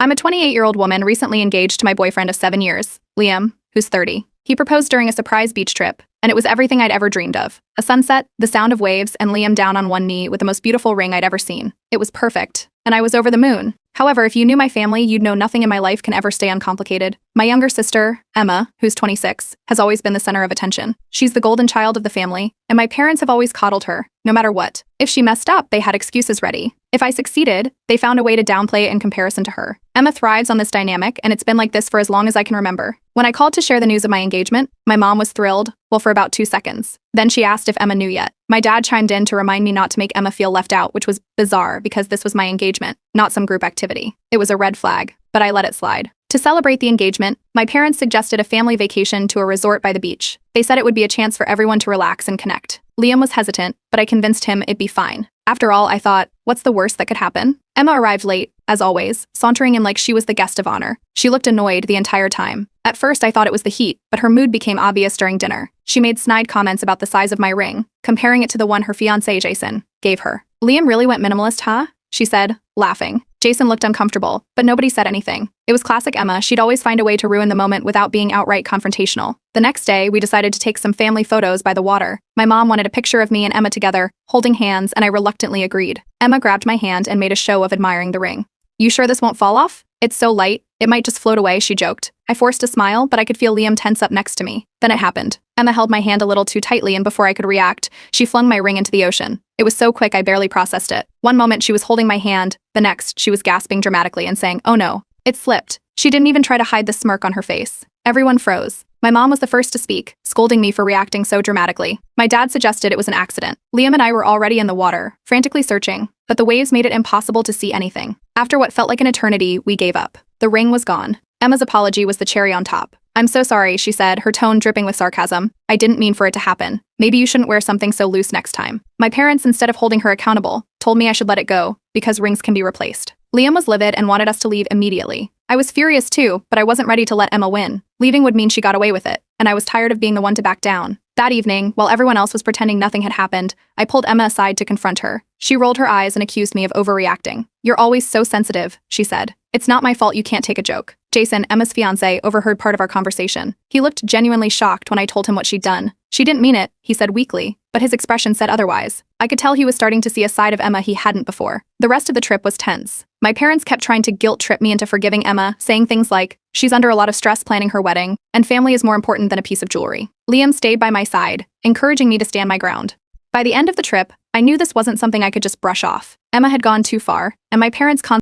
I'm a 28-year-old woman recently engaged to my boyfriend of 7 years, Liam, who's 30. He proposed during a surprise beach trip, and it was everything I'd ever dreamed of. A sunset, the sound of waves, and Liam down on one knee with the most beautiful ring I'd ever seen. It was perfect, and I was over the moon. However, if you knew my family, you'd know nothing in my life can ever stay uncomplicated. My younger sister, Emma, who's 26, has always been the center of attention. She's the golden child of the family, and my parents have always coddled her, no matter what. If she messed up, they had excuses ready. If I succeeded, they found a way to downplay it in comparison to her. Emma thrives on this dynamic, and it's been like this for as long as I can remember. When I called to share the news of my engagement, my mom was thrilled, well, for about 2 seconds. Then she asked if Emma knew yet. My dad chimed in to remind me not to make Emma feel left out, which was bizarre because this was my engagement, not some group activity. It was a red flag, but I let it slide. To celebrate the engagement, my parents suggested a family vacation to a resort by the beach. They said it would be a chance for everyone to relax and connect. Liam was hesitant, but I convinced him it'd be fine. After all, I thought, what's the worst that could happen? Emma arrived late, as always, sauntering in like she was the guest of honor. She looked annoyed the entire time. At first, I thought it was the heat, but her mood became obvious during dinner. She made snide comments about the size of my ring, comparing it to the one her fiancé, Jason, gave her. Liam really went minimalist, huh? She said, laughing. Jason looked uncomfortable, but nobody said anything. It was classic Emma. She'd always find a way to ruin the moment without being outright confrontational. The next day, we decided to take some family photos by the water. My mom wanted a picture of me and Emma together, holding hands, and I reluctantly agreed. Emma grabbed my hand and made a show of admiring the ring. "You sure this won't fall off? It's so light, it might just float away," she joked. I forced a smile, but I could feel Liam tense up next to me. Then it happened. Emma held my hand a little too tightly, and before I could react, she flung my ring into the ocean. It was so quick I barely processed it. One moment she was holding my hand, the next she was gasping dramatically and saying, "Oh no." It slipped. She didn't even try to hide the smirk on her face. Everyone froze. My mom was the first to speak, scolding me for reacting so dramatically. My dad suggested it was an accident. Liam and I were already in the water, frantically searching, but the waves made it impossible to see anything. After what felt like an eternity, we gave up. The ring was gone. Emma's apology was the cherry on top. "I'm so sorry," she said, her tone dripping with sarcasm. "I didn't mean for it to happen. Maybe you shouldn't wear something so loose next time." My parents, instead of holding her accountable, told me I should let it go, because rings can be replaced. Liam was livid and wanted us to leave immediately. I was furious too, but I wasn't ready to let Emma win. Leaving would mean she got away with it, and I was tired of being the one to back down. That evening, while everyone else was pretending nothing had happened, I pulled Emma aside to confront her. She rolled her eyes and accused me of overreacting. "You're always so sensitive," she said. "It's not my fault you can't take a joke." Jason, Emma's fiancé, overheard part of our conversation. He looked genuinely shocked when I told him what she'd done. "She didn't mean it," he said weakly, but his expression said otherwise. I could tell he was starting to see a side of Emma he hadn't before. The rest of the trip was tense. My parents kept trying to guilt-trip me into forgiving Emma, saying things like, "She's under a lot of stress planning her wedding, and family is more important than a piece of jewelry." Liam stayed by my side, encouraging me to stand my ground. By the end of the trip, I knew this wasn't something I could just brush off. Emma had gone too far, and my parents